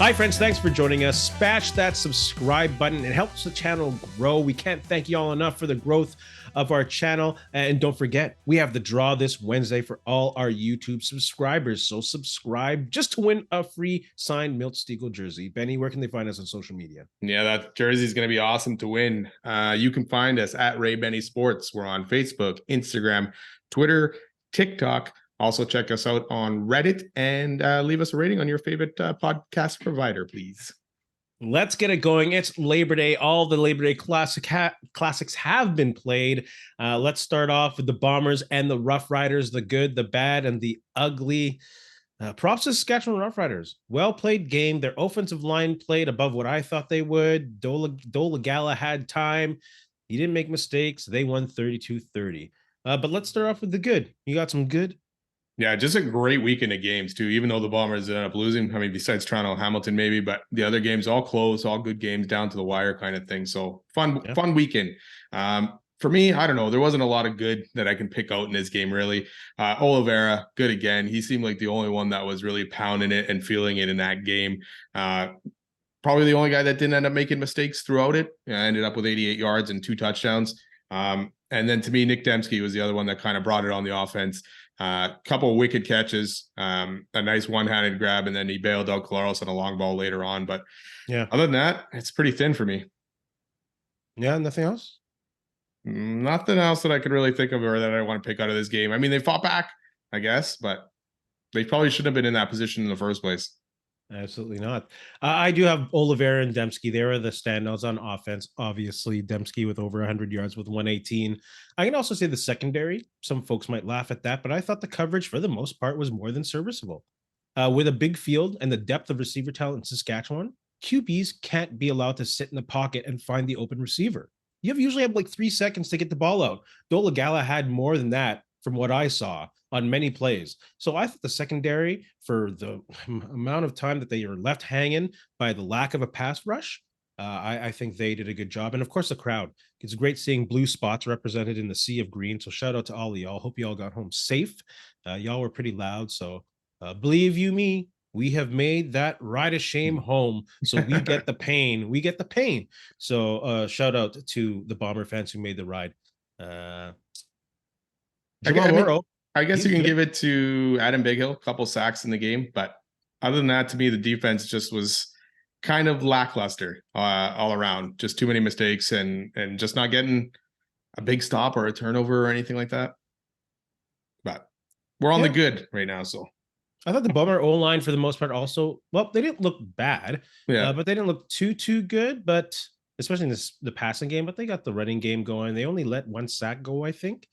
Hi, friends. Thanks for joining us. Smash that subscribe button. It helps the channel grow. We can't thank you all enough for the growth of our channel. And don't forget, we have the draw this Wednesday for all our YouTube subscribers. So subscribe just to win a free signed Milt Stegall jersey. Benny, where can they find us on social media? Yeah, that jersey is going to be awesome to win. You can find us at Ray Benny Sports. We're on Facebook, Instagram, Twitter, TikTok. Also, check us out on Reddit and leave us a rating on your favorite podcast provider, please. Let's get it going. It's Labor Day. All the Labor Day classics have been played. Let's start off with the Bombers and the Roughriders, the good, the bad, and the ugly. Props to Saskatchewan Roughriders. Well played game. Their offensive line played above what I thought they would. Dola Gala had time. He didn't make mistakes. They won 32-30. But let's start off with the good. You got some good? Yeah, just a great weekend of games, too, even though the Bombers ended up losing. I mean, besides Toronto, Hamilton, maybe, but the other games all close, all good games down to the wire kind of thing. So fun weekend. For me, I don't know. There wasn't a lot of good that I can pick out in this game, really. Oliveira, good again. He seemed like the only one that was really pounding it and feeling it in that game. Probably the only guy that didn't end up making mistakes throughout it. Ended up with 88 yards and 2 touchdowns. And then to me, Nick Dembski was the other one that kind of brought it on the offense. Couple of wicked catches, a nice one-handed grab, and then he bailed out Claros on a long ball later on. But yeah, other than that, it's pretty thin for me. Yeah, nothing else? Nothing else that I could really think of or that I want to pick out of this game. I mean, they fought back, I guess, but they probably shouldn't have been in that position in the first place. Absolutely not. I do have Oliveira and Dembski. They were the standouts on offense. Obviously, Dembski with over 100 yards with 118. I can also say the secondary. Some folks might laugh at that, but I thought the coverage for the most part was more than serviceable. With a big field and the depth of receiver talent in Saskatchewan, QBs can't be allowed to sit in the pocket and find the open receiver. You usually have like 3 seconds to get the ball out. Dola Gala had more than that from what I saw on many plays. So I thought the secondary, for the amount of time that they were left hanging by the lack of a pass rush, I think they did a good job. And of course, the crowd. It's great seeing blue spots represented in the sea of green. So shout out to all of y'all. Hope you all got home safe. Y'all were pretty loud. So believe you me, we have made that ride of shame home. So we get the pain. We get the pain. So shout out to the Bomber fans who made the ride. I guess you can give it to Adam Bighill, a couple sacks in the game, but other than that, to me, the defense just was kind of lackluster all around. Just too many mistakes and just not getting a big stop or a turnover or anything like that. But we're on the good right now, so. I thought the Bomber O-line for the most part also, well, they didn't look bad, but they didn't look too good, but especially in the passing game, but they got the running game going. They only let 1 sack go, I think.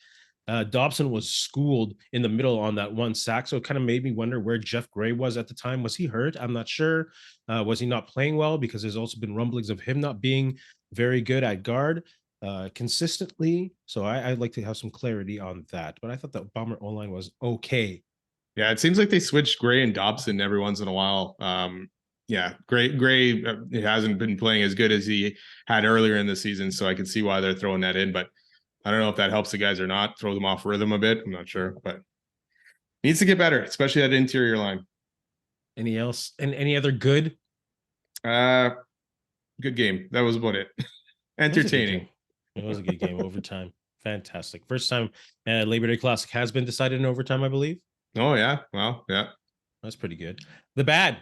Dobson was schooled in the middle on that 1 sack, so it kind of made me wonder where Jeff Gray was at the time. Was he hurt? I'm not sure. Was he not playing well? Because there's also been rumblings of him not being very good at guard consistently. So I'd like to have some clarity on that. But I thought the Bomber O-line was okay. Yeah, it seems like they switched Gray and Dobson every once in a while. Yeah, Gray hasn't been playing as good as he had earlier in the season, so I can see why they're throwing that in, but I don't know if that helps the guys or not. Throw them off rhythm a bit. I'm not sure, but needs to get better, especially that interior line. Any else? And any other good? Good game. That was about it. Entertaining. It was a good game. Overtime. Fantastic. First time Labor Day Classic has been decided in overtime, I believe. Oh, yeah. Well, yeah. That's pretty good. The bad.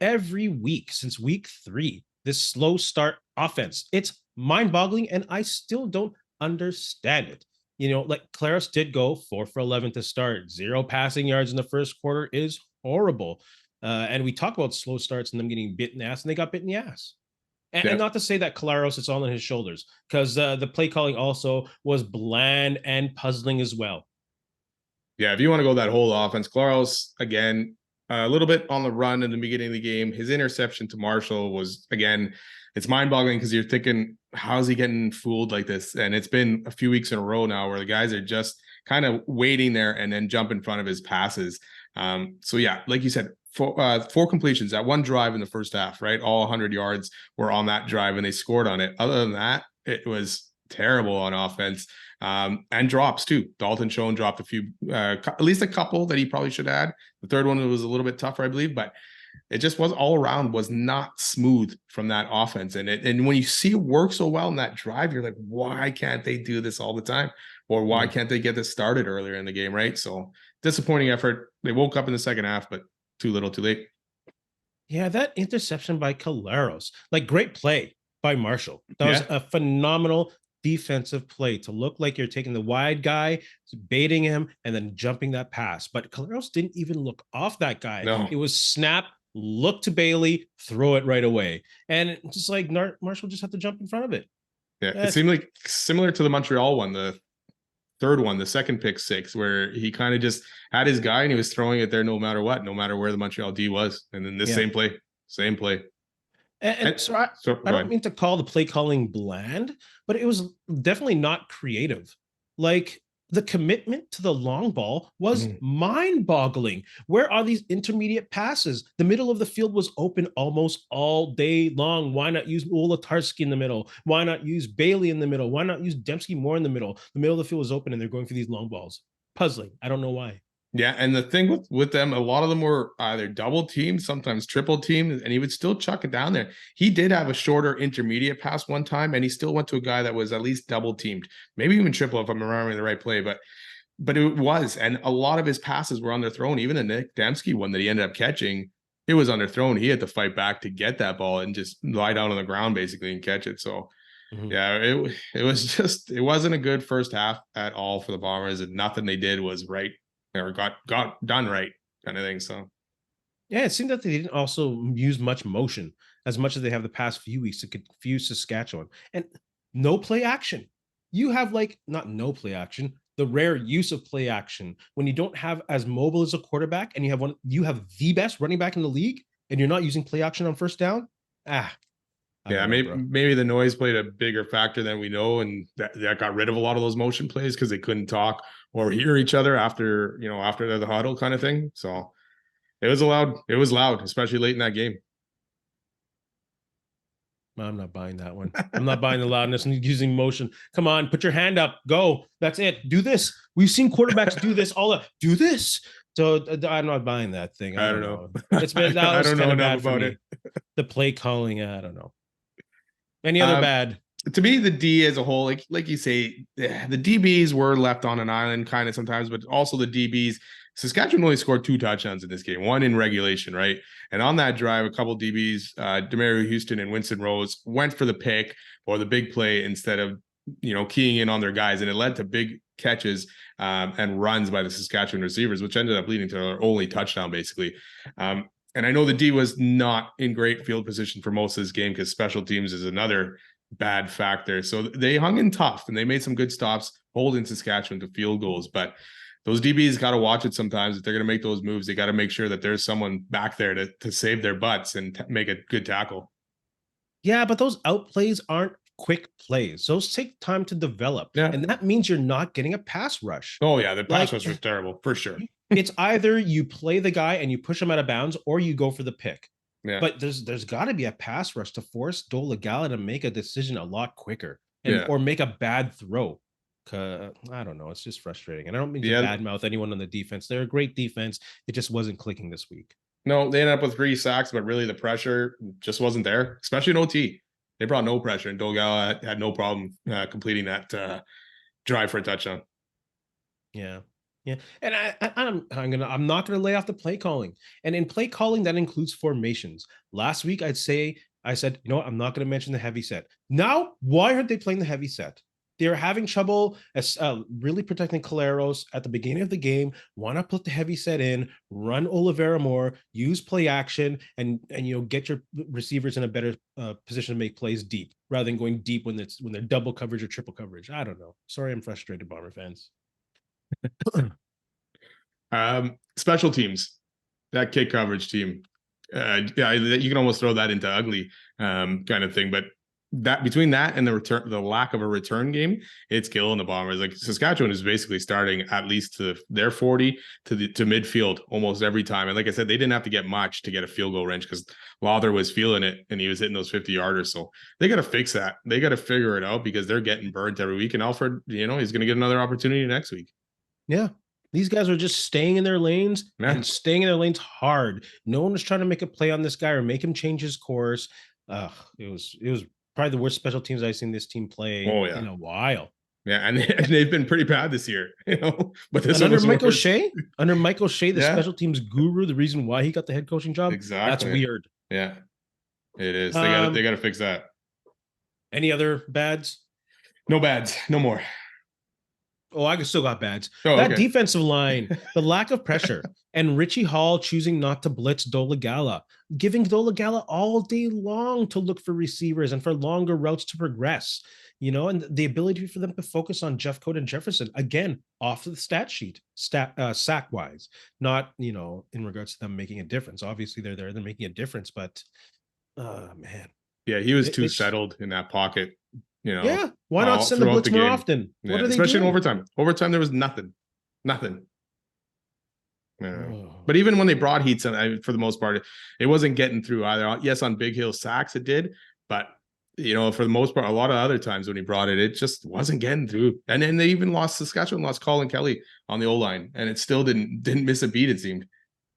Every week since week 3, this slow start offense, it's mind-boggling, and I still don't understand it. You know, like Claros did go 4 for 11 to start. 0 passing yards in the first quarter is horrible. And we talk about slow starts and them getting bit in the ass, and they got bit in the ass. And not to say that Claros, it's all on his shoulders, because the play calling also was bland and puzzling as well. Yeah, if you want to go that whole offense, Claros, again, a little bit on the run in the beginning of the game. His interception to Marshall was, again, it's mind-boggling because you're thinking, how's he getting fooled like this? And it's been a few weeks in a row now where the guys are just kind of waiting there and then jump in front of his passes. So yeah, like you said, 4 completions, that one drive in the first half, right? All 100 yards were on that drive and they scored on it. Other than that, it was terrible on offense. And drops too. Dalton Schoen dropped a few, at least a couple that he probably should add. The third one was a little bit tougher, I believe, but it just was all around was not smooth from that offense. And when you see it work so well in that drive, you're like, why can't they do this all the time? Or why can't they get this started earlier in the game, right? So disappointing effort. They woke up in the second half, but too little, too late. Yeah, that interception by Caleros, like great play by Marshall. That was a phenomenal defensive play to look like you're taking the wide guy, baiting him, and then jumping that pass. But Caleros didn't even look off that guy. No. It was snap, look to Bailey, throw it right away. And just like Marshall just had to jump in front of it. Yeah, it seemed like similar to the Montreal one, the third one, the second pick six, where he kind of just had his guy and he was throwing it there no matter what, no matter where the Montreal D was. And then this same play. So I don't mean to call the play calling bland, but it was definitely not creative. Like the commitment to the long ball was mind-boggling. Where are these intermediate passes? The middle of the field was open almost all day long. Why not use Olatarski in the middle? Why not use Bailey in the middle? Why not use Dembski more in the middle? The middle of the field was open and they're going for these long balls. Puzzling. I don't know why. Yeah, and the thing with them, a lot of them were either double teamed, sometimes triple teamed, and he would still chuck it down there. He did have a shorter intermediate pass one time, and he still went to a guy that was at least double teamed, maybe even triple if I'm remembering the right play. But it was, and a lot of his passes were underthrown. Even the Nick Dembski one that he ended up catching, it was underthrown. He had to fight back to get that ball and just lie down on the ground basically and catch it. So yeah, it was just, it wasn't a good first half at all for the Bombers, and nothing they did was right or got done right kind of thing. So yeah, it seemed that they didn't also use much motion as much as they have the past few weeks to confuse Saskatchewan. And no play action. You have like not no play action, the rare use of play action when you don't have as mobile as a quarterback and you have the best running back in the league and you're not using play action on first down. Maybe the noise played a bigger factor than we know, and that got rid of a lot of those motion plays because they couldn't talk or hear each other after the huddle kind of thing. So it was loud, especially late in that game. I'm not buying that one. I'm not buying the loudness and using motion. Come on, put your hand up. Go. That's it. Do this. We've seen quarterbacks do this. Do this. So I'm not buying that thing. I don't know. It's been that I was don't kind know of bad enough about for me. it. The play calling, I don't know. Any other bad? To me, the D as a whole, like you say, the DBs were left on an island kind of sometimes, but also the DBs. Saskatchewan only scored 2 touchdowns in this game, one in regulation, right? And on that drive, a couple DBs, Demario Houston and Winston Rose, went for the pick or the big play instead of keying in on their guys, and it led to big catches and runs by the Saskatchewan receivers, which ended up leading to their only touchdown, basically. And I know the D was not in great field position for most of this game because special teams is another bad factor. So they hung in tough and they made some good stops, holding Saskatchewan to field goals. But those DBs got to watch it sometimes. If they're going to make those moves, they got to make sure that there's someone back there to save their butts and make a good tackle. Yeah, but those out plays aren't quick plays. Those take time to develop. Yeah. And that means you're not getting a pass rush. Oh, yeah. The pass rush was terrible, for sure. It's either you play the guy and you push him out of bounds or you go for the pick. Yeah. But there's got to be a pass rush to force Dolegala to make a decision a lot quicker or make a bad throw. I don't know. It's just frustrating. And I don't mean to badmouth anyone on the defense. They're a great defense. It just wasn't clicking this week. No, they ended up with 3 sacks, but really the pressure just wasn't there, especially in OT. They brought no pressure, and Dolegala had no problem completing that drive for a touchdown. Yeah. Yeah. And I'm not gonna lay off the play calling. And in play calling, that includes formations. Last week I said, I'm not gonna mention the heavy set. Now, why aren't they playing the heavy set? They're having trouble really protecting Caleros at the beginning of the game. Why not put the heavy set in, run Oliveira more, use play action, and get your receivers in a better position to make plays deep rather than going deep when they're double coverage or triple coverage. I don't know. Sorry, I'm frustrated, Bomber fans. Special teams, that kick coverage team. You can almost throw that into ugly kind of thing, but that between that and the lack of a return game, it's killing the Bombers. Like Saskatchewan is basically starting at least to their 40 to midfield almost every time. And like I said, they didn't have to get much to get a field goal range because Lawther was feeling it and he was hitting those 50-yarders. So they got to fix that. They got to figure it out because they're getting burnt every week. And Alfred, he's going to get another opportunity next week. Yeah. These guys are just staying in their lanes and staying in their lanes hard. No one was trying to make a play on this guy or make him change his course. It was probably the worst special teams I've seen this team play in a while. Yeah, and they've been pretty bad this year, But this and one was Mike O'Shea, the yeah. special teams guru, the reason why he got the head coaching job. Exactly. That's weird. Yeah, it is. They got to fix that. Any other bads? No bads. No more. Oh, I still got bads. That defensive line, the lack of pressure, and Richie Hall choosing not to blitz Dolagala, giving Dolagala all day long to look for receivers and for longer routes to progress, and the ability for them to focus on Jeff Code and Jefferson, again, off of the stat sheet, sack-wise, not, in regards to them making a difference. Obviously, they're there, they're making a difference, but, man. Yeah, he was too settled in that pocket. Yeah, why not send the blitz more often? What are they especially doing? In overtime? Overtime, there was nothing. But even when they brought heats, for the most part, it wasn't getting through either. Yes, on Big Hill sacks it did, but for the most part, a lot of other times when he brought it, it just wasn't getting through. And then they even Saskatchewan lost Colin Kelly on the O-line, and it still didn't miss a beat, it seemed.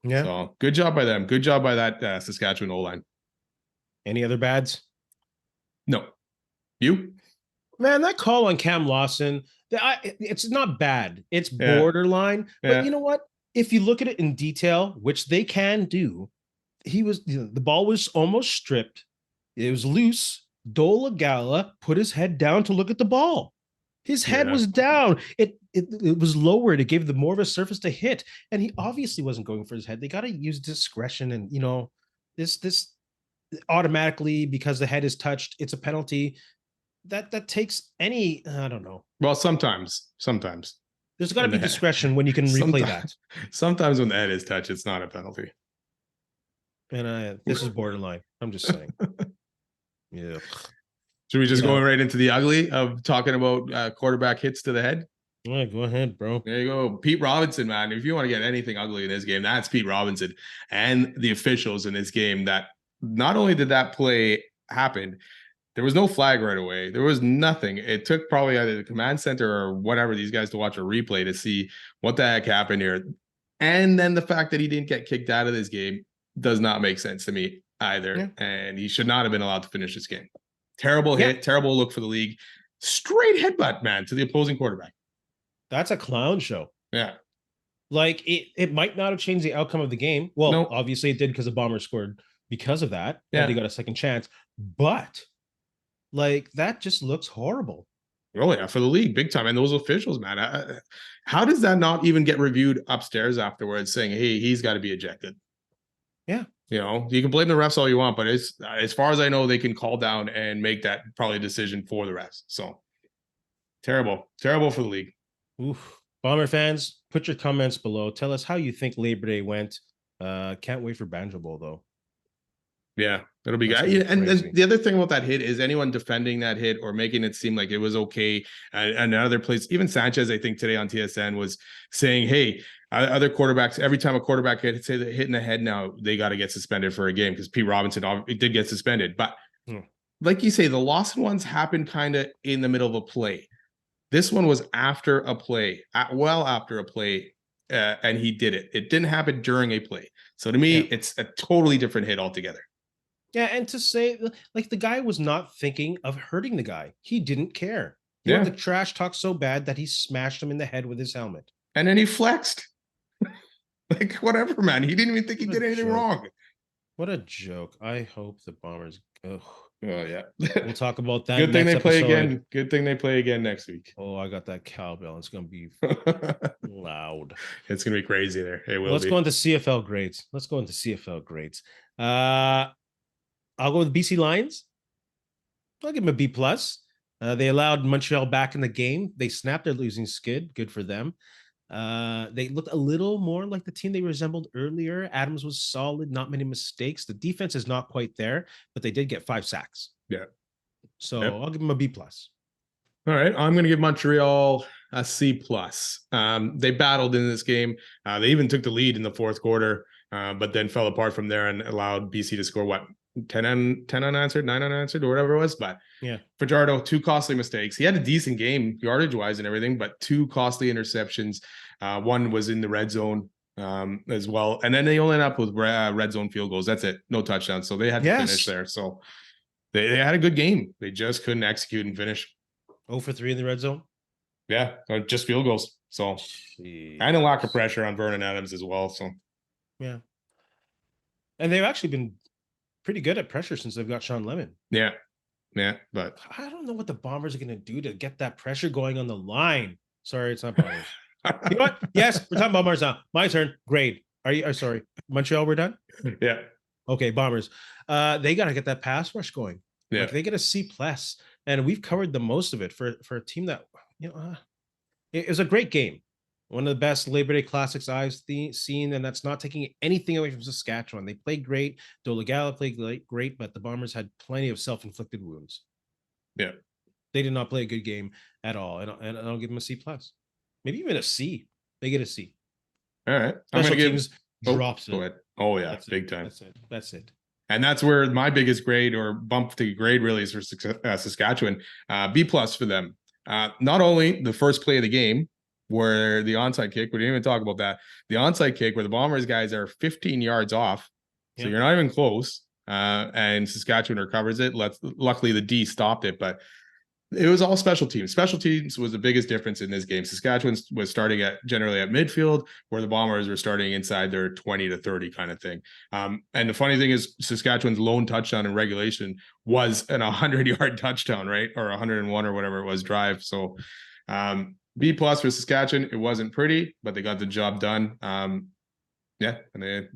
Yeah. So good job by them. Good job by that Saskatchewan O-line. Any other bads? No. You? Man, that call on Cam Lawson, it's not bad. It's borderline. But you know what? If you look at it in detail, which they can do, the ball was almost stripped. It was loose. Dolagala put his head down to look at the ball. His head was down. It was lowered. It gave them more of a surface to hit. And he obviously wasn't going for his head. They got to use discretion. And, this automatically, because the head is touched, it's a penalty. That takes any, I don't know. Well, sometimes there's got to be discretion when you can replay that. Sometimes when the head is touched, it's not a penalty. And this is borderline. I'm just saying. Yeah. Should we just go right into the ugly of talking about quarterback hits to the head? All right, go ahead, bro. There you go. Pete Robinson, man. If you want to get anything ugly in this game, that's Pete Robinson and the officials in this game. That not only did that play happen, there was no flag right away. There was nothing. It took probably either the command center or whatever these guys to watch a replay to see what the heck happened here. And then the fact that he didn't get kicked out of this game does not make sense to me either. Yeah. And he should not have been allowed to finish this game. Terrible hit, terrible look for the league. Straight headbutt, man, to the opposing quarterback. That's a clown show. Yeah. Like, it might not have changed the outcome of the game. Well, obviously it did because the Bombers scored because of that. Yeah. And they got a second chance. But like, that just looks horrible. Oh yeah, for the league, big time. And those officials, man, how does that not even get reviewed upstairs afterwards, saying, "Hey, he's got to be ejected"? Yeah, you can blame the refs all you want, but as far as I know, they can call down and make that probably decision for the refs. So terrible for the league. Oof. Bomber fans, put your comments below. Tell us how you think Labor Day went. Can't wait for Banjo Bowl though. Yeah, it'll be good. And the other thing about that hit is anyone defending that hit or making it seem like it was okay. And other places, even Sanchez, I think today on TSN was saying, hey, other quarterbacks, every time a quarterback hits hit in the head now, they got to get suspended for a game because Pete Robinson did get suspended. But like you say, the Lawson ones happened kind of in the middle of a play. This one was after a play, after a play, and he did it. It didn't happen during a play. So to me, it's a totally different hit altogether. Yeah, and to say, like, the guy was not thinking of hurting the guy. He didn't care. He wanted the trash talk so bad that he smashed him in the head with his helmet. And then he flexed. Like, whatever, man. He didn't even think he did anything wrong. What a joke. I hope the Bombers... Oh, yeah. We'll talk about that. Good thing they play again. Good thing they play again next week. Oh, I got that cowbell. It's going to be loud. It's going to be crazy there. Let's go into CFL grades. I'll go with BC Lions. I'll give them a B+. They allowed Montreal back in the game. They snapped their losing skid. Good for them. They looked a little more like the team they resembled earlier. Adams was solid, not many mistakes. The defense is not quite there, but they did get 5 sacks. Yeah. So I'll give them a B+. All right. I'm going to give Montreal a C+. They battled in this game. They even took the lead in the fourth quarter, but then fell apart from there and allowed BC to score 10 unanswered, 9 unanswered, or whatever it was. But yeah, Fajardo, 2 costly mistakes. He had a decent game, yardage wise and everything, but 2 costly interceptions. One was in the red zone as well. And then they only ended up with red zone field goals. That's it. No touchdowns. So they had to finish there. So they had a good game. They just couldn't execute and finish. 0 for 3 in the red zone? Yeah, just field goals. So, and a lack of pressure on Vernon Adams as well. So, yeah. And they've actually been pretty good at pressure since they've got Sean Lemon. Yeah. Yeah. But I don't know what the Bombers are going to do to get that pressure going on the line. Sorry, it's not Bombers. You know what? Yes, we're talking Bombers now. My turn. Grade. Are you sorry, Montreal, we're done? Yeah. Okay, Bombers. They got to get that pass rush going. Yeah. Like they get a C+. And we've covered the most of it for a team that, it was a great game. One of the best Labor Day classics I've seen, and that's not taking anything away from Saskatchewan. They played great. Dolegala played great, but the Bombers had plenty of self-inflicted wounds. Yeah. They did not play a good game at all, and I'll give them a C+. Maybe even a C. They get a C. All right. I'm going to give drops it. Go ahead. Oh, yeah. That's big time. That's it. And that's where my biggest grade or bump to grade really is for Saskatchewan. B+ for them. Not only the first play of the game, where the onside kick, we didn't even talk about that. The onside kick where the Bombers guys are 15 yards off. So you're not even close. And Saskatchewan recovers it. Luckily, the D stopped it, but it was all special teams. Special teams was the biggest difference in this game. Saskatchewan was starting generally at midfield, where the Bombers were starting inside their 20 to 30 kind of thing. And the funny thing is, Saskatchewan's lone touchdown in regulation was an 100-yard touchdown, right? Or 101 or whatever it was drive. So B+ for Saskatchewan. It wasn't pretty, but they got the job done. Yeah, and they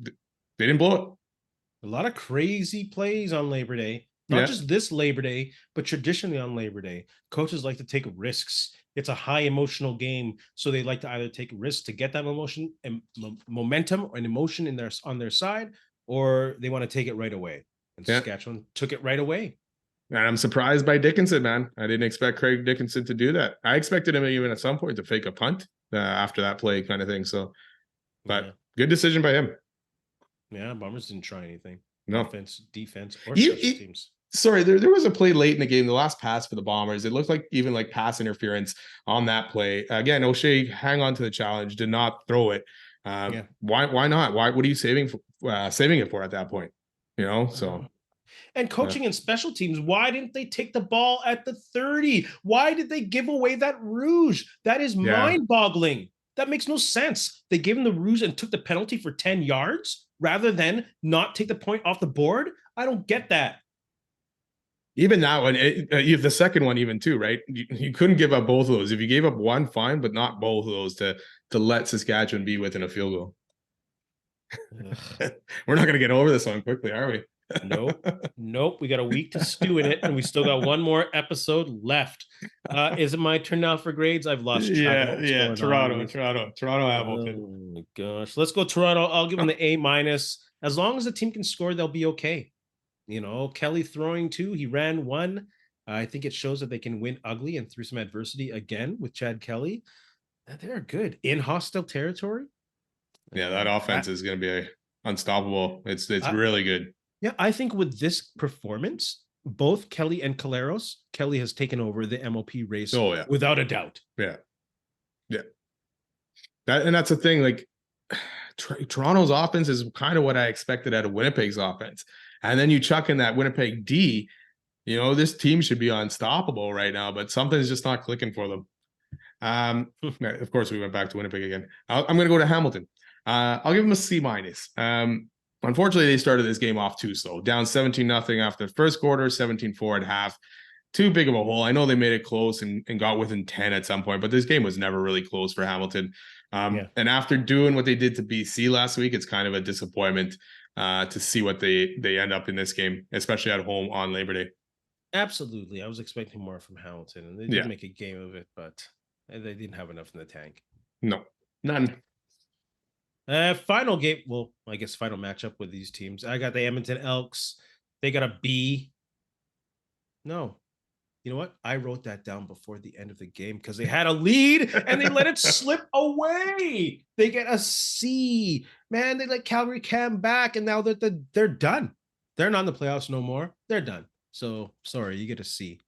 didn't blow it. A lot of crazy plays on Labor Day. Not just this Labor Day, but traditionally on Labor Day. Coaches like to take risks. It's a high emotional game, so they like to either take risks to get that emotion and momentum and emotion on their side, or they want to take it right away. And Saskatchewan took it right away. And I'm surprised by Dickinson, man. I didn't expect Craig Dickinson to do that. I expected him even at some point to fake a punt after that play kind of thing. So, but good decision by him. Yeah, Bombers didn't try anything. No. Offense, defense, or special teams. Sorry, there was a play late in the game, the last pass for the Bombers. It looked like even like pass interference on that play. Again, O'Shea hang on to the challenge, did not throw it. Why not? What are you saving it for at that point? So. And coaching and special teams, why didn't they take the ball at the 30? Why did they give away that rouge? That is mind-boggling. That makes no sense. They gave him the rouge and took the penalty for 10 yards rather than not take the point off the board. I don't get that. Even that one, the second one even too, right? You couldn't give up both of those. If you gave up one, fine, but not both of those to let Saskatchewan be within a field goal. We're not going to get over this one quickly, are we? Nope. We got a week to stew in it, and we still got one more episode left. Is it my turn now for grades? I've lost track. Toronto, Hamilton. Oh my gosh, let's go Toronto. I'll give them the A-. As long as the team can score, they'll be okay. Kelly throwing 2, he ran 1. I think it shows that they can win ugly and through some adversity again with Chad Kelly. They're good in hostile territory. Yeah, that offense is going to be unstoppable. It's really good. Yeah, I think with this performance, both Kelly and Caleros, Kelly has taken over the MOP race without a doubt. Yeah. That's the thing. Like Toronto's offense is kind of what I expected out of Winnipeg's offense. And then you chuck in that Winnipeg D, this team should be unstoppable right now, but something's just not clicking for them. Of course, we went back to Winnipeg again. I'm going to go to Hamilton. I'll give them a C-. Unfortunately, they started this game off too slow, down 17-0 after the first quarter, 17-4 at half. Too big of a hole. I know they made it close and got within 10 at some point, but this game was never really close for Hamilton. And after doing what they did to BC last week, it's kind of a disappointment to see what they end up in this game, especially at home on Labor Day. Absolutely. I was expecting more from Hamilton, and they did make a game of it, but they didn't have enough in the tank. No, none. Final game. Well, I guess final matchup with these teams. I got the Edmonton Elks. They got a B. No. You know what? I wrote that down before the end of the game because they had a lead and they let it slip away. They get a C. Man, they let Calgary come back, and now they're done. They're not in the playoffs no more. They're done. So, sorry, you get a C.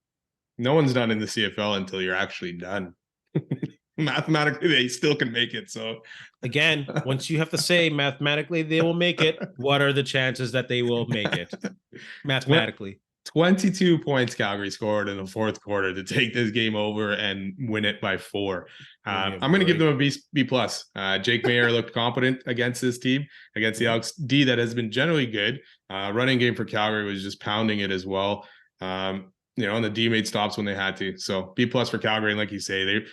No one's done in the CFL until you're actually done. Mathematically, they still can make it. So Again, once you have to say mathematically they will make it, what are the chances that they will make it mathematically? 22 points Calgary scored in the fourth quarter to take this game over and win it by 4. I'm going to give them a B plus. Jake Mayer looked competent against this team, against the Elks D that has been generally good. Running game for Calgary was just pounding it as well. And the D made stops when they had to. So B plus for Calgary. And like you say,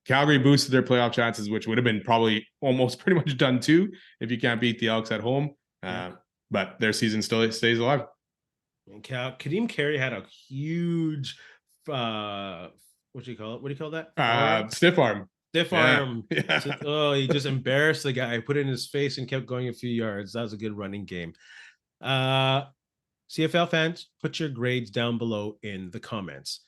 Calgary boosted their playoff chances, which would have been probably almost pretty much done too if you can't beat the Elks at home. But their season still stays alive. And Kadeem Carey had a huge, what do you call it? What do you call that? Stiff arm. Stiff arm. Yeah. He just embarrassed the guy, put it in his face and kept going a few yards. That was a good running game. CFL fans, put your grades down below in the comments.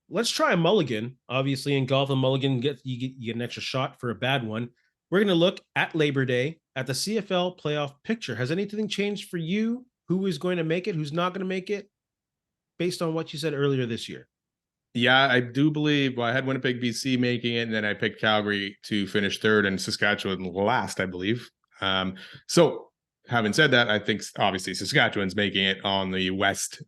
Let's try a mulligan. Obviously, in golf, a mulligan you get an extra shot for a bad one. We're going to look at Labor Day at the CFL playoff picture. Has anything changed for you? Who is going to make it? Who's not going to make it? Based on what you said earlier this year. Yeah, I do believe I had Winnipeg, BC making it, and then I picked Calgary to finish third and Saskatchewan last, I believe. So having said that, I think obviously Saskatchewan's making it on the West.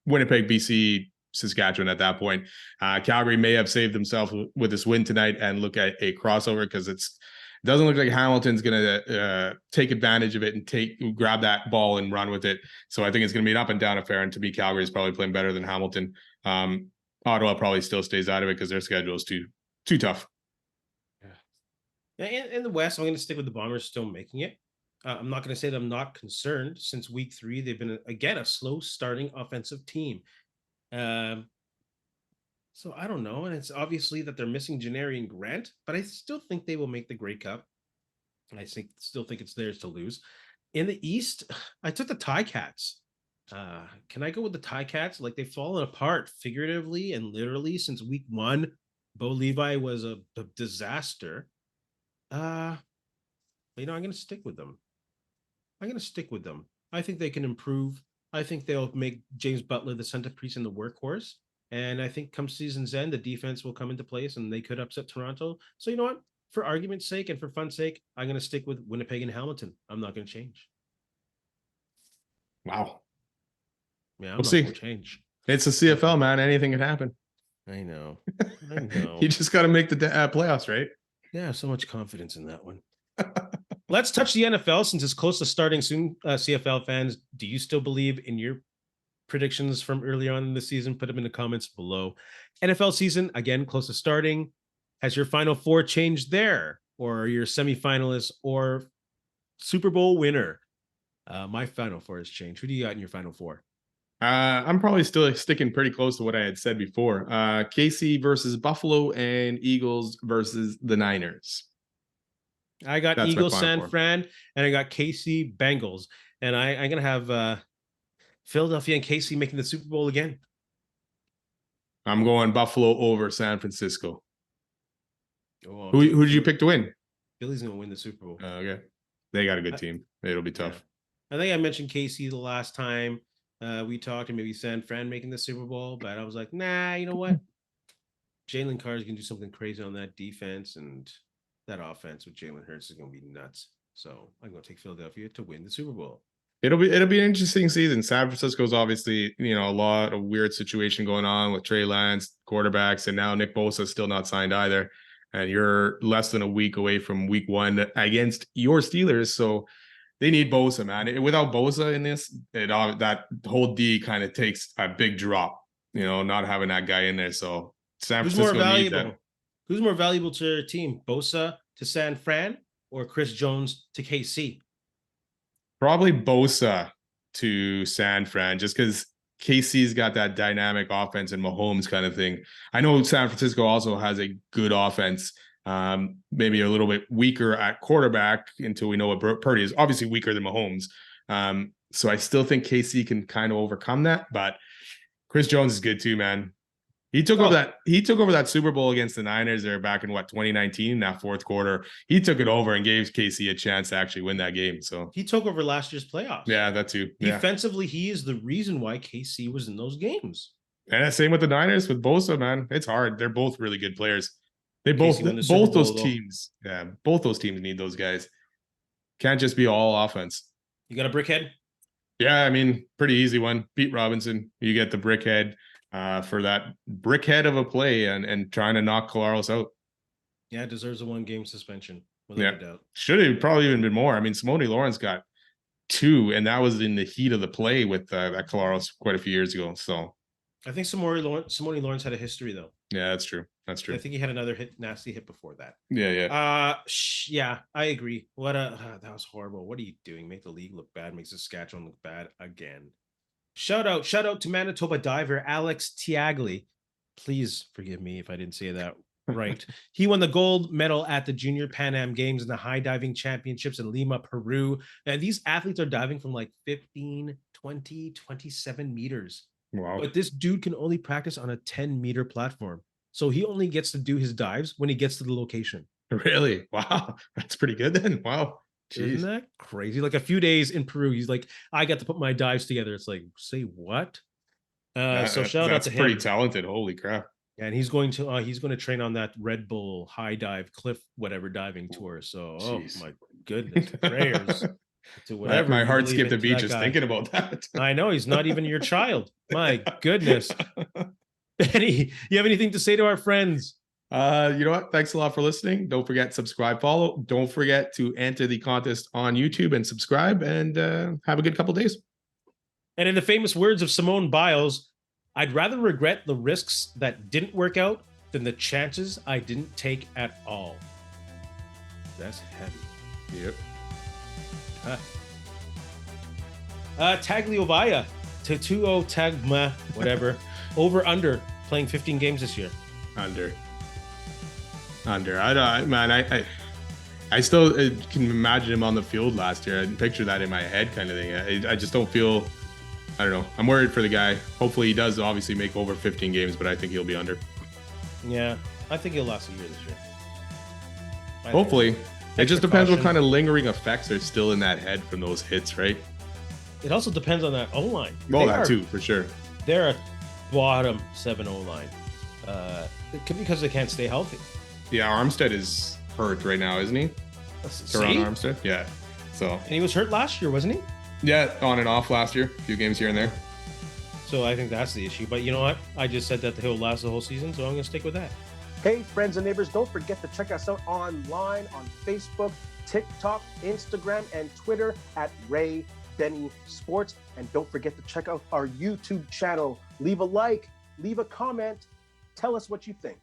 Winnipeg, BC, Saskatchewan at that point. Calgary may have saved themselves with this win tonight and look at a crossover because it doesn't look like Hamilton's going to take advantage of it and grab that ball and run with it. So I think it's going to be an up and down affair. And to me, Calgary is probably playing better than Hamilton. Ottawa probably still stays out of it because their schedule is too tough. Yeah. In the West, I'm going to stick with the Bombers still making it. I'm not going to say that I'm not concerned. Since week 3, they've been, again, a slow starting offensive team. So I don't know. And it's obviously that they're missing Janneri and Grant, but I still think they will make the Grey Cup. I still think it's theirs to lose. In the East, I took the Ticats. Can I go with the Ticats? Like, they've fallen apart figuratively and literally since week 1. Bo Levi was a disaster. I'm going to stick with them. I think they can improve. I think they'll make James Butler the centerpiece and the workhorse. And I think come season's end, the defense will come into place and they could upset Toronto. So you know what? For argument's sake and for fun's sake, I'm going to stick with Winnipeg and Hamilton. I'm not going to change. Wow. Yeah, we'll see. Change. It's a CFL, man. Anything can happen. I know. You just got to make the playoffs, right? Yeah, so much confidence in that one. Let's touch the NFL since it's close to starting soon. CFL fans, do you still believe in your predictions from early on in the season? Put them in the comments below. NFL season, again, close to starting. Has your Final Four changed there? Or your semifinalist or Super Bowl winner? My Final Four has changed. Who do you got in your Final Four? I'm probably still sticking pretty close to what I had said before. KC versus Buffalo and Eagles versus the Niners. I got Eagles San Fran and I got KC Bengals. And I'm going to have Philadelphia and KC making the Super Bowl again. I'm going Buffalo over San Francisco. Who did you pick to win? Philly's going to win the Super Bowl. Okay. They got a good team. It'll be tough. Yeah. I think I mentioned KC the last time we talked, and maybe San Fran making the Super Bowl, but I was like, nah, you know what? Jalen Carr's going to do something crazy on that defense, and that offense with Jalen Hurts is going to be nuts. So I'm going to take Philadelphia to win the Super Bowl. It'll be an interesting season. San Francisco's obviously, a lot of weird situation going on with Trey Lance, quarterbacks, and now Nick Bosa still not signed either. And you're less than a week away from week 1 against your Steelers. So they need Bosa, man. Without Bosa in this, that whole D kind of takes a big drop, not having that guy in there. So San Francisco needs that. Who's more valuable to your team? Bosa to San Fran or Chris Jones to KC? Probably Bosa to San Fran, just because KC's got that dynamic offense and Mahomes kind of thing. I know San Francisco also has a good offense, maybe a little bit weaker at quarterback until we know what Purdy is. Obviously weaker than Mahomes. So I still think KC can kind of overcome that, but Chris Jones is good too, man. He took over that Super Bowl against the Niners there back in 2019, that fourth quarter. He took it over and gave KC a chance to actually win that game. So he took over last year's playoffs. Yeah, that too. Defensively, he is the reason why KC was in those games. And same with the Niners with Bosa, man. It's hard. They're both really good players. They both Casey won the Super both those Bowl, though. teams, yeah, both those teams need those guys. Can't just be all offense. You got a Brickhead? Yeah, I mean, pretty easy one. Pete Robinson, you get the Brickhead for that Brickhead of a play and trying to knock Collaros out. Yeah, deserves a 1-game suspension without Yeah, a doubt. should have probably even been more. I mean, Simone Lawrence got 2, and that was in the heat of the play with that Collaros quite a few years ago. So I think Simone Lawrence had a history, though. yeah, that's true. That's true. I think he had another nasty hit before that. Yeah. Yeah, I agree. That was horrible. What are you doing? Make the league look bad, makes Saskatchewan look bad again. Shout out to Manitoba diver Alex Tiagli. Please forgive me if I didn't say that right. He won the gold medal at the Junior Pan Am Games and the High Diving Championships in Lima, Peru. And these athletes are diving from like 15, 20, 27 meters. Wow. But this dude can only practice on a 10-meter platform. So he only gets to do his dives when he gets to the location. Really? Wow. That's pretty good then. Wow. Jeez. Isn't that crazy? Like a few days in Peru, he's like, I got to put my dives together. It's like, say what? So shout out to him. That's pretty talented. Holy crap. And he's going to train on that Red Bull high dive cliff, whatever diving tour. So, Jeez. Oh my goodness, prayers to whatever. My heart skipped a beat just thinking about that. I know he's not even your child. My goodness. Benny, you have anything to say to our friends? You know what? Thanks a lot for listening. Don't forget, subscribe, follow. Don't forget to enter the contest on YouTube and subscribe, and have a good couple days. And in the famous words of Simone Biles, I'd rather regret the risks that didn't work out than the chances I didn't take at all. That's heavy. Yep. Tagliovaya to 2-0 Tagma, whatever. Over under playing 15 games this year. Under. I still can imagine him on the field last year. I picture that in my head, kind of thing. I just don't feel. I don't know. I'm worried for the guy. Hopefully, he does obviously make over 15 games, but I think he'll be under. Yeah, I think he'll last a year this year. Hopefully. It just depends what kind of lingering effects are still in that head from those hits, right? It also depends on that O-line. Oh, that too, for sure. They're a bottom 7 O-line. Because they can't stay healthy. Yeah, Armstead is hurt right now, isn't he? Teron Armstead? Yeah. So. And he was hurt last year, wasn't he? Yeah, on and off last year. A few games here and there. So I think that's the issue. But you know what? I just said that he'll last the whole season, so I'm going to stick with that. Hey, friends and neighbors, don't forget to check us out online on Facebook, TikTok, Instagram, and Twitter at Ray Benny Sports. And don't forget to check out our YouTube channel. Leave a like, leave a comment, tell us what you think.